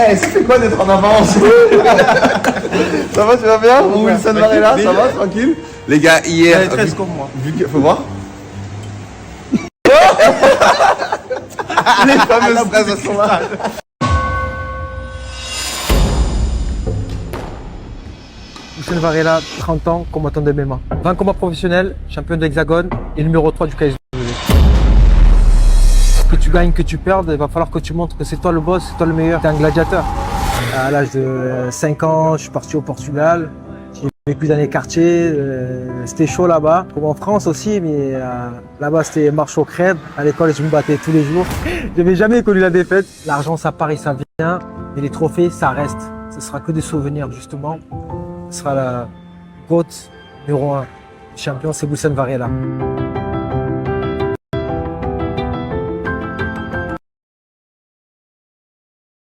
Eh, ça fait quoi d'être en avance? Ça va, tu vas bien? Wilson Varela, ça va, tranquille? Les gars, hier... 13 comme moi. Faut voir. Les fameuses 13 sont là. Wilson Varela, 30 ans, combattant de MMA. 20 combats professionnels, champion de l'Hexagone et numéro 3 du KSW. Que tu gagnes, que tu perdes, il va falloir que tu montres que c'est toi le boss, c'est toi le meilleur. Tu es un gladiateur. À l'âge de 5 ans, je suis parti au Portugal. J'ai vécu dans les quartiers, c'était chaud là-bas, comme en France aussi, mais là-bas c'était marche au crève. À l'école, je me battais tous les jours. Je n'avais jamais connu la défaite. L'argent, ça part et ça vient, mais les trophées, ça reste. Ce sera que des souvenirs, justement. Ce sera la GOAT numéro 1. Le champion, c'est Wilson Varela.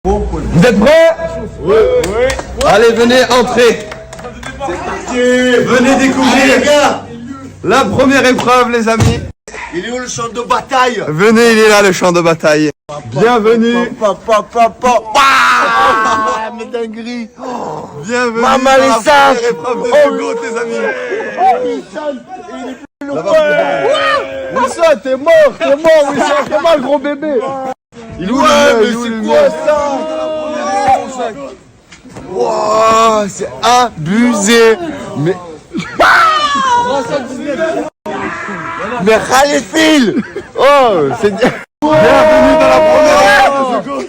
Vous êtes prêts? Oui. Allez, venez, entrez. Venez découvrir la première épreuve, les amis. Il est où le champ de bataille? Venez, il est là, le champ de bataille. Bienvenue. Mais dinguerie. Bienvenue Maman, dans les la sacs. première épreuve de Hugo, les amis. Wilson, t'es mort, Wilson, t'es mort, gros bébé. Il est où le mien? Ça wow, c'est abusé. Mais mais Khalifil. Oh, c'est Bienvenue dans la première épreuve.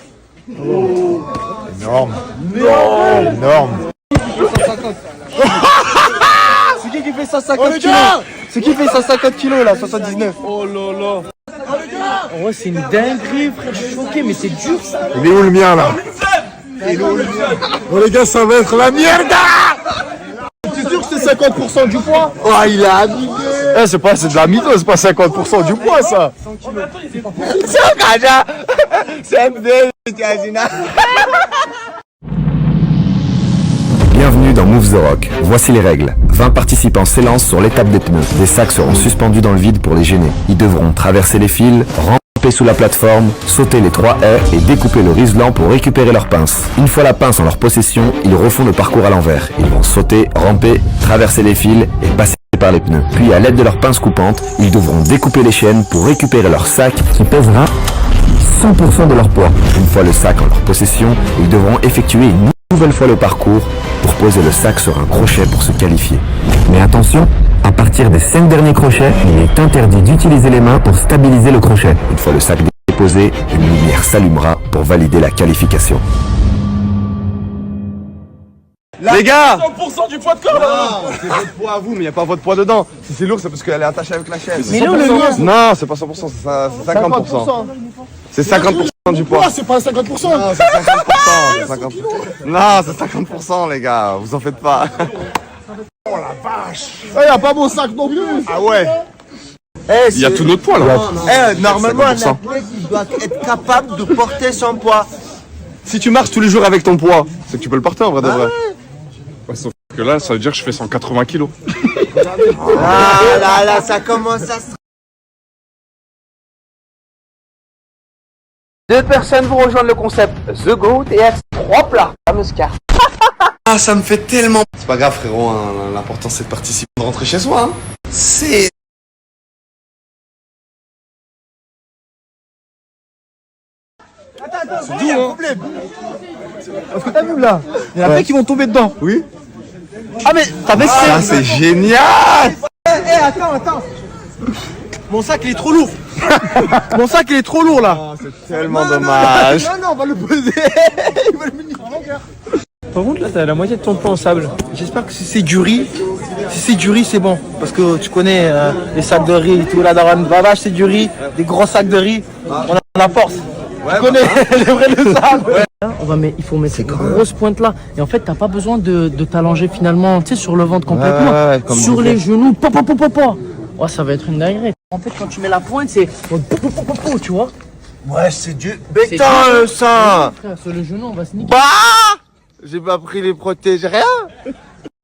énorme. Énorme. C'est qui fait 150 kilos? C'est qui fait 150 kilos là, 79? Oh là là. Ouais, c'est une dinguerie, frère, je suis choqué, mais c'est dur ça. Il est où le mien, là? Oh les gars, ça va être la merde. Tu es sûr que c'est 50% du poids? Oh, il a abusé. Eh, c'est de la mytho, c'est pas 50% du poids, ça. C'est un gaja. C'est un bébé, Bienvenue dans Move the Rock. Voici les règles. 20 participants s'élancent sur l'étape des pneus. Des sacs seront suspendus dans le vide pour les gêner. Ils devront traverser les fils, ramper sous la plateforme, sauter les 3 haies et découper le ruisselant pour récupérer leurs pinces. Une fois la pince en leur possession, ils refont le parcours à l'envers. Ils vont sauter, ramper, traverser les fils et passer par les pneus. Puis à l'aide de leurs pinces coupantes, ils devront découper les chaînes pour récupérer leur sac qui pèsera 100% de leur poids. Une fois le sac en leur possession, ils devront effectuer une nouvelle fois le parcours pour poser le sac sur un crochet pour se qualifier. Mais attention, à partir des 5 derniers crochets, il est interdit d'utiliser les mains pour stabiliser le crochet. Une fois le sac déposé, une lumière s'allumera pour valider la qualification. Les gars! 100% du poids de corps. Non, c'est votre poids à vous, mais il n'y a pas votre poids dedans. Si c'est lourd, c'est parce qu'elle est attachée avec la chaîne. Mais non, le mien. Non, c'est pas 100%, c'est 50%. C'est 50% du poids. C'est pas 50%. Non, c'est 50%. C'est 50%. Non, c'est 50%, les gars. Vous en faites pas. Oh la vache. Il n'y a pas mon sac non plus. Ah ouais. Il y a tout notre poids là. Normalement, un athlète il doit être capable de porter son poids. Si tu marches tous les jours avec ton poids, c'est que tu peux le porter en vrai de vrai. Ouais, sauf que là, ça veut dire que je fais 180 kilos. Ah là, ça commence à se... 2 personnes vont rejoindre le concept The Goat et elles 3 plats. Fameuse carte. Ah, ça me fait tellement... C'est pas grave, frérot, hein. L'important c'est de participer, de rentrer chez soi. Hein. C'est... C'est dur, hein. Parce que t'as vu là, il y en a plein qui vont tomber dedans. Oui. Ah mais t'as vu Ah, c'est génial. Attends. Mon sac il est trop lourd. Mon sac il est trop lourd là. Oh, c'est tellement dommage. Non, on va le poser. Il va le mener. Par contre là t'as la moitié de ton poids en sable. J'espère que si c'est du riz, c'est bon. Parce que tu connais les sacs de riz et tout, la daronne va acheter du riz, des gros sacs de riz, on a la force. Ouais, tu connais les vrais de sable. Il faut mettre ces grosses pointes là. Et en fait t'as pas besoin de t'allonger finalement, tu sais, sur le ventre complètement. Comme sur les genoux, Ouais, ça va être une dinguerie. En fait quand tu mets la pointe c'est tu vois. Ouais, c'est du C'est béton ça. Frère, sur le genou on va se niquer. Bah, j'ai pas pris les protèges, rien.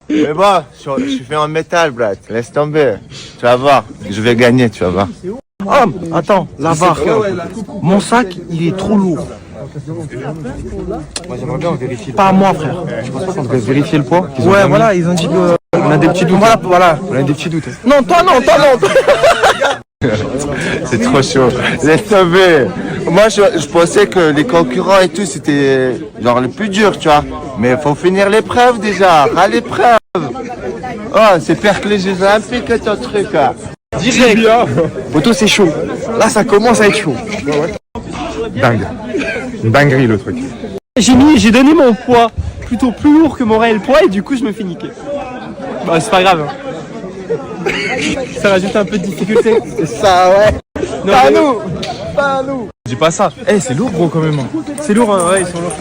Mais bon, je suis fait en métal, Brad. Laisse tomber. Tu vas voir, je vais gagner, tu vas voir. Ah, attends, la barre. Mon sac, il est trop lourd. Moi j'aimerais bien vérifier. Pas à moi, frère. Je pense pas qu'on devrait vérifier le poids. Qu'ils ont Ouais, bien voilà, mis. ils ont dit que. On a des petits doutes. Voilà. On a des petits doutes. Non, toi non. C'est trop chaud. Laisse tomber. Moi, je pensais que les concurrents et tout, c'était genre le plus dur, tu vois. Mais il faut finir l'épreuve déjà. À l'épreuve. Oh, c'est pire que les Jeux Olympiques, ton truc. Hein. Direct. Poto c'est chaud. Là ça commence à être chaud. Dingue. Une dinguerie le truc. J'ai donné mon poids plutôt plus lourd que mon réel poids et du coup je me fais niquer. Bah c'est pas grave. Hein. Ça rajoute un peu de difficulté. C'est ça, ouais. Non, Pas à mais- nous. Pas à nous. Dis pas ça. Eh c'est lourd gros quand même. C'est lourd, hein, ouais, ils sont lourds.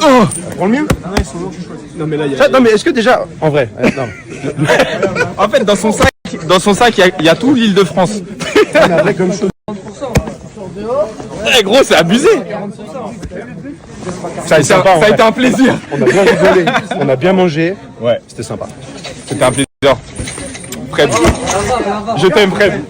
Oh prends le mieux. Non mais là il y a... Non mais est-ce que déjà en vrai non. En fait dans son sac il y a tout l'Île-de-France. Eh gros c'est abusé. Ça a été un plaisir. On a bien rigolé, on a bien mangé. Ouais, c'était sympa. C'était un plaisir. Fred. Je t'aime Fred.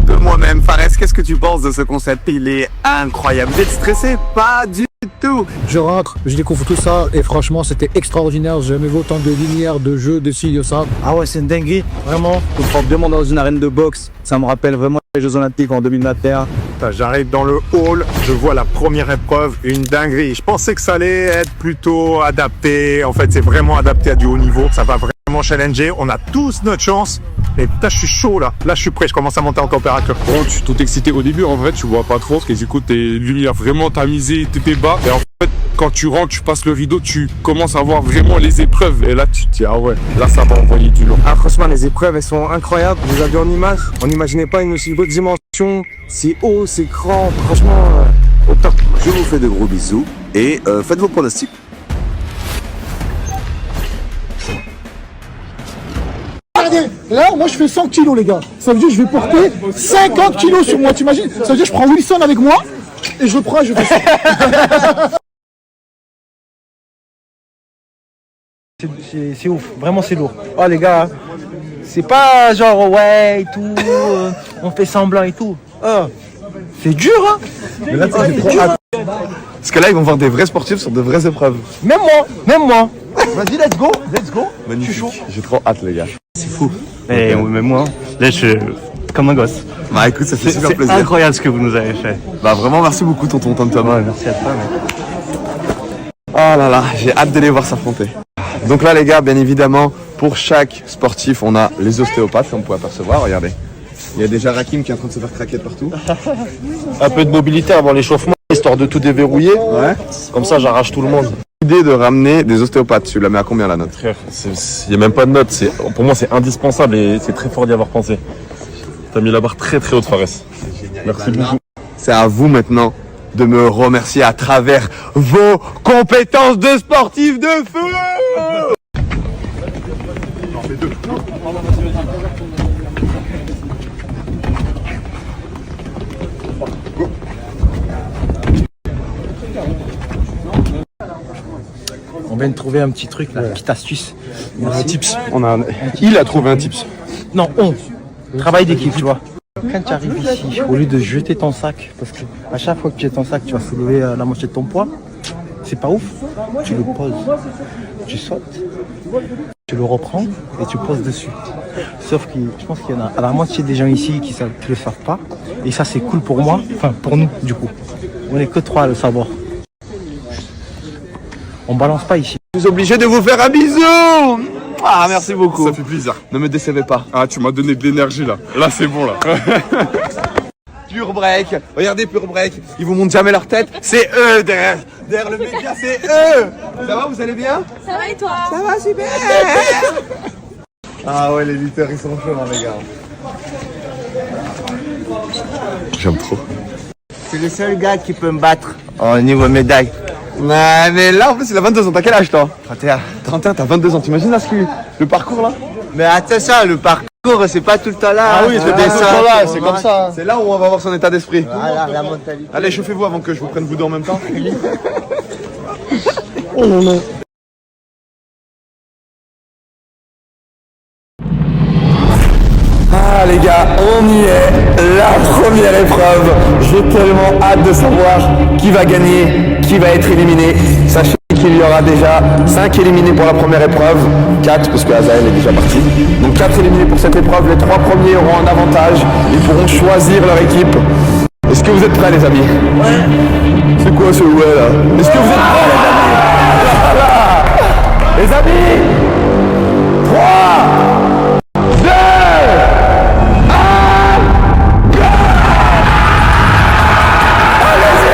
De moi-même, Fares, qu'est-ce que tu penses de ce concept? Il est incroyable. Vous êtes stressé? Pas du tout. Je rentre, je découvre tout ça et franchement c'était extraordinaire. J'ai jamais vu autant de lumière, de jeux, de ci, de ça. Ah ouais, c'est une dinguerie, vraiment. Je me prends vraiment dans une arène de boxe. Ça me rappelle vraiment les Jeux Olympiques en 2021. J'arrive dans le hall, je vois la première épreuve, une dinguerie. Je pensais que ça allait être plutôt adapté. En fait, c'est vraiment adapté à du haut niveau. Ça va vraiment challenger. On a tous notre chance. Et putain, je suis chaud là. Là, je suis prêt. Je commence à monter en température. Bon, je suis tout excité au début. En fait, tu vois pas trop parce que du coup, tes lumières vraiment tamisées, t'es bas. Et en fait, quand tu rentres, tu passes le rideau, tu commences à voir vraiment les épreuves. Et là, tu te dis, ah ouais, là, ça va envoyer du lourd. Ah franchement, les épreuves, elles sont incroyables. Vous avez en image, on n'imaginait pas une aussi haute dimension. C'est haut, c'est grand. Franchement, Au top. Je vous fais de gros bisous et faites vos pronostics. Regardez, là moi je fais 100 kilos les gars. Ça veut dire que je vais porter 50 kilos sur moi, t'imagines? Ça veut dire que je prends Wilson avec moi et je prends et je fais ça. C'est ouf, vraiment c'est lourd. Oh les gars, c'est pas genre ouais et tout, on fait semblant et tout. Oh, c'est dur hein. Mais là, j'ai trop hâte. Parce que là, ils vont voir des vrais sportifs sur de vraies épreuves. Même moi. Vas-y, let's go. Magnifique. Je suis chaud. J'ai trop hâte, les gars. Et même moi, là je suis comme un gosse. Bah écoute, ça fait super C'est plaisir. incroyable ce que vous nous avez fait. Bah vraiment, merci beaucoup, tonton Tom. Merci à toi. Oh là là, j'ai hâte de les voir s'affronter. Donc là, les gars, bien évidemment, pour chaque sportif, on a les ostéopathes, comme vous pouvez apercevoir. Regardez. Il y a déjà Rakim qui est en train de se faire craquer de partout. Un peu de mobilité avant l'échauffement, histoire de tout déverrouiller. Ouais. Comme ça, j'arrache tout le monde. L'idée de ramener des ostéopathes, tu la mets à combien la note? Frère, il n'y a même pas de note. Pour moi, c'est indispensable et c'est très fort d'y avoir pensé. T'as mis la barre très très haute, Fares. Merci beaucoup. C'est à vous maintenant de me remercier à travers vos compétences de sportif de feu. On vient de trouver un petit truc là, une petite astuce. Un tips. Il a trouvé un tips. Non, on. Travail d'équipe, tu vois. Quand tu arrives ici, au lieu de jeter ton sac, parce que à chaque fois que tu jettes ton sac, tu vas soulever la moitié de ton poids, c'est pas ouf. Tu le poses, tu sautes, tu le reprends et tu poses dessus. Sauf que je pense qu'il y en a à la moitié des gens ici qui ne le savent pas. Et ça, c'est cool pour moi, enfin pour nous, du coup. On n'est que trois à le savoir. On balance pas ici. Je suis obligé de vous faire un bisou. Ah, merci beaucoup. Ça fait plaisir. Ne me décevez pas. Ah, tu m'as donné de l'énergie là. Là, c'est bon là. Pure Break. Regardez Pure Break. Ils vous montrent jamais leur tête. C'est eux derrière. Derrière le média, c'est eux. Ça va, vous allez bien? Ça va et toi? Ça va super. Ah ouais, les lutteurs, ils sont chauds, hein, les gars. J'aime trop. C'est le seul gars qui peut me battre au niveau médaille. Ouais, mais là, en plus, il a 22 ans. T'as quel âge, toi? 31. 31, t'as 22 ans. T'imagines là, le parcours, là? Mais attention, le parcours, c'est pas tout le temps là. Ah oui, c'est pas tout le temps là, c'est comme ça. C'est là où on va voir son état d'esprit. Voilà, la mentalité. Allez, chauffez-vous avant que je vous prenne vous deux en même temps. Oh non, non. là les gars, on y est, la première épreuve. J'ai tellement hâte de savoir qui va gagner, qui va être éliminé. Sachez qu'il y aura déjà 5 éliminés pour la première épreuve, 4 parce que Azael est déjà parti. Donc 4 éliminés pour cette épreuve, les 3 premiers auront un avantage, ils pourront choisir leur équipe. Est-ce que vous êtes prêts les amis? Ouais. C'est quoi ce ouais là? Est-ce que vous êtes prêts les amis? Voilà. Les amis, 3, 2, 1, go! Allez-y!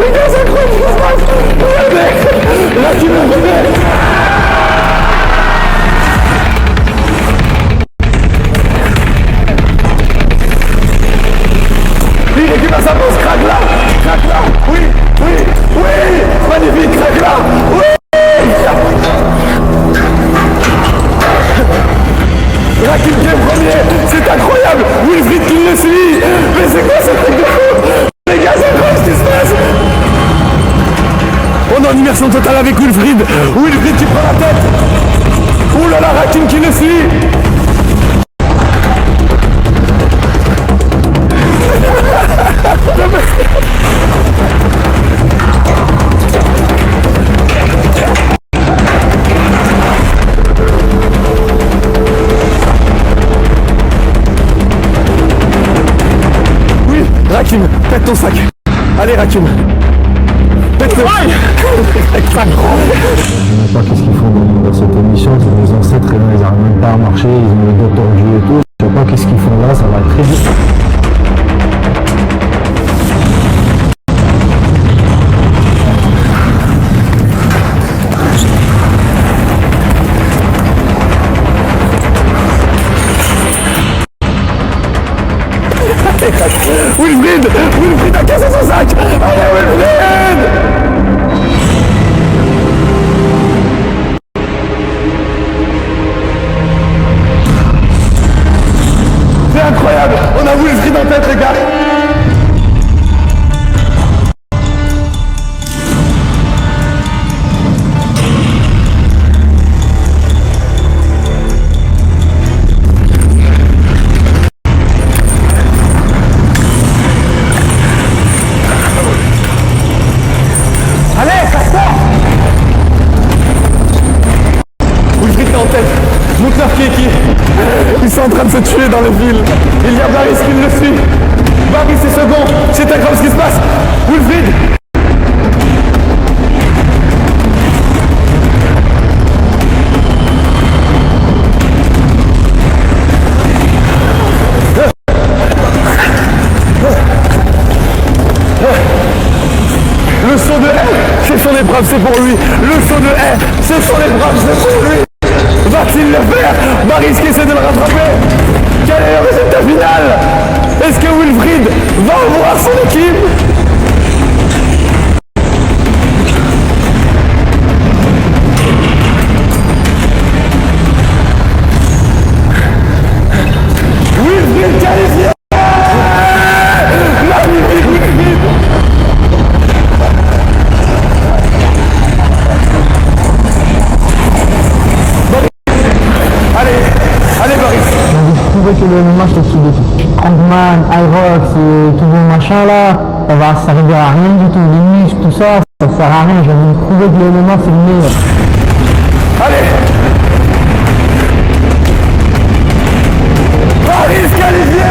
Les gars, c'est incroyable! Là, tu me remets! Il récupère sa pause, craque là! Craque là! Oui! Oui! Oui! Magnifique, craque là! Oui! Rakim qui est premier! C'est incroyable! Wilfried qui le suit! Mais c'est quoi ce truc de fou? Les gars, c'est quoi ce qui se passe? On est en immersion totale avec Wilfried! Wilfried qui prend la tête! Ouh là là, Rakim qui le suit! Oui, Rakim, pète ton sac. Allez Rakim. Pète-le. Je ne sais pas qu'est-ce qu'ils font dans cette émission, c'est nos ancêtres, ils n'arrivent même pas à marcher, ils ont les dos tordus et tout. Je sais pas qu'est-ce qu'ils font là, ça va être très vite. Wilfried a cassé son sac. Allez Wilfried! C'est incroyable. On a Wilfried en tête les gars. Ils sont en train de se tuer dans le ville. Il y a Baris qui le suit. Baris est second. C'est incroyable ce qui se passe. Wilfried. Le saut de haie, c'est son épreuve, c'est pour lui. Le saut de haie, c'est son épreuve, c'est pour lui. Va-t-il le faire? Baris qui essaie de le rattraper. Quel est le résultat final? Est-ce que Wilfried va revoir son équipe? Wilfried qualifié. Magnifique Wilfried. Allez Baris. J'ai envie de prouver que le MMA c'est au-dessus de tout. Strongman, Irox et tout le machin là, ça va servir à rien du tout. Les muscles, tout ça, ça sert à rien. J'ai envie de prouver que le MMA c'est le meilleur. Allez Baris qualifié.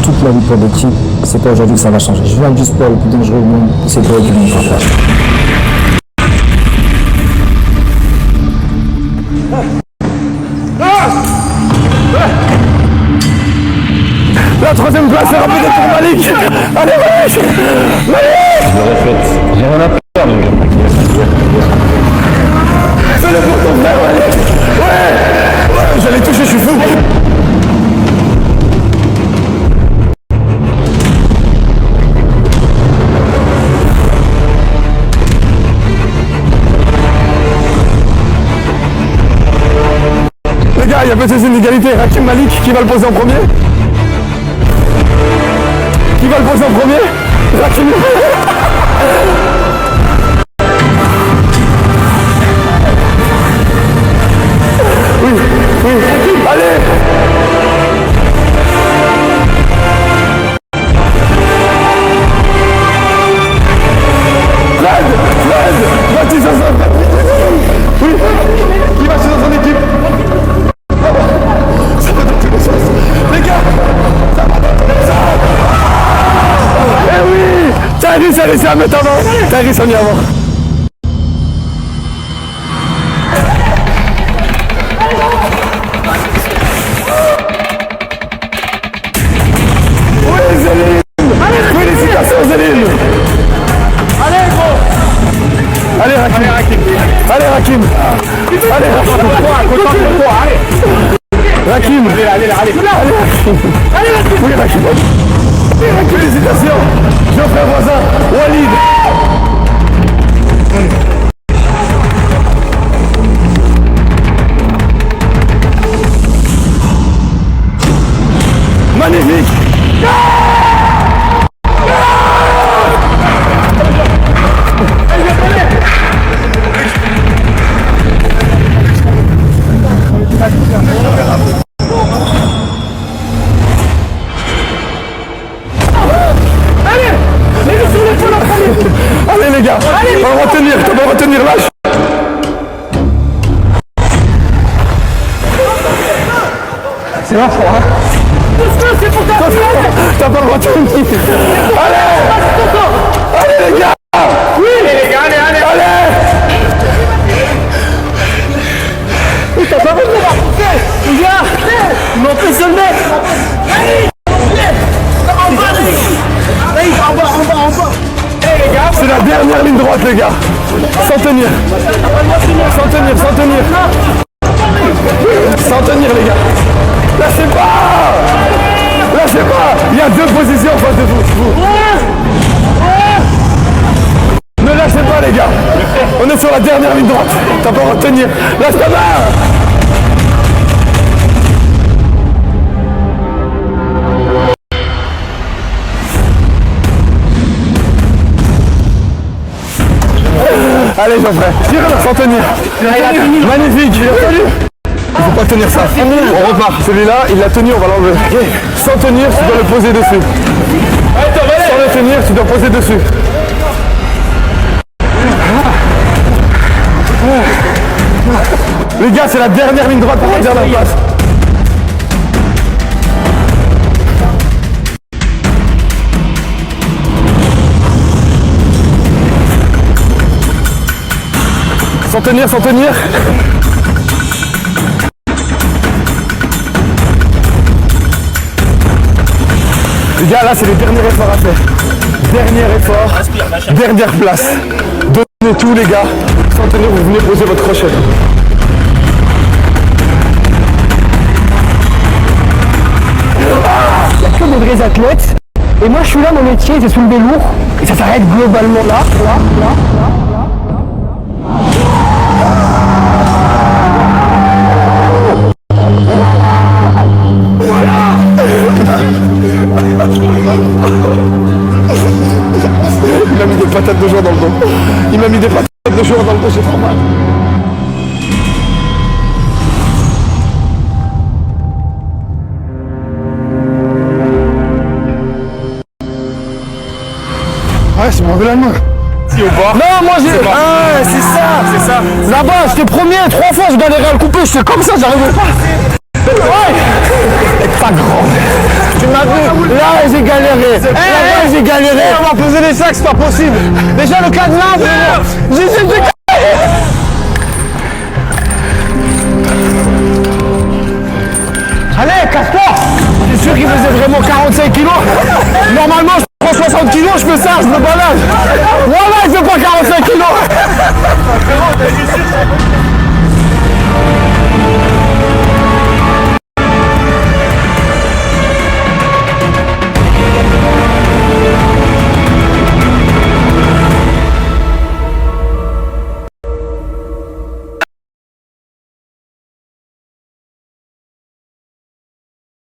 Toute la vie pour des types, c'est pas aujourd'hui que ça va changer. Je viens du sport le plus dangereux au monde, c'est toi qui me faire. La troisième place est rapide pour Malik. Allez Malik. Je le répète, j'ai rien à perdre. Fais-le pour ton frère Malik. Ouais, j'allais toucher, je suis fou. gars, il y a peut-être une égalité. Hakim Malik, qui va le poser en premier? Qui va le poser en premier? Hakim. Oui, oui. Allez! Fred, oui, il va chez son équipe. Ça va dans tous les sens. Les gars, ça va dans tous les sens. Eh oui, Tyrese a réussi à mettre avant. Tyrese a mis avant. Oui, Zéline. Félicitations, Zéline. Allez, gros. Allez, Hakim. Allez, Hakim. Allez, Hakim. Allez, Hakim. Oui, Hakim. Félicitations. Geoffrey Voisin. Walid. Magnifique. Allez les gars, on va retenir, on va retenir, lâche. C'est ma foi, hein. C'est pour ta t'as pas le droit de tenir. Allez. Allez les gars. Oui les gars, allez. Oui, t'as pas besoin de la pousser. Les gars, ils m'ont fait se le mettre. En bas. C'est la dernière ligne droite les gars. Sans tenir les gars. Lâchez pas. Il y a deux positions en face de vous. Ne lâchez pas les gars. On est sur la dernière ligne droite. T'as pas le droit de tenir. Lâche ta main. Allez Geoffrey, sans tenir. Magnifique. Il faut pas tenir ça. On repart. Celui-là, il l'a tenu, on va l'enlever. Sans tenir, tu dois le poser dessus. Sans le tenir, tu dois poser dessus. Les gars, c'est la dernière ligne droite pour la dernière place. Sans tenir. Les gars, là, c'est le dernier effort à faire. Dernier effort. Dernière place. Donnez tout, les gars. Sans tenir, vous venez poser votre crochet. Il n'y a que de vrais athlètes. Et moi, je suis là, mon métier, c'est soulever lourd. Et ça s'arrête globalement là. Il m'a mis des patates de joie dans le dos. J'ai trop mal. Ouais, c'est mauvais la main. Si au bord. Non, moi j'ai. Ah, c'est ça. Là-bas, j'étais premier 3 fois, je galérais à le couper, j'étais comme ça, j'arrivais pas. Ouais. Pas grand. Tu m'as vu. Là, j'ai galéré. J'ai galéré. On va poser les sacs, c'est pas possible. Déjà le cadenas, j'ai allez, casse-toi. C'est sûr qu'il faisait vraiment 45 kilos. Normalement, je prends 60 kilos, je fais ça, je me balade.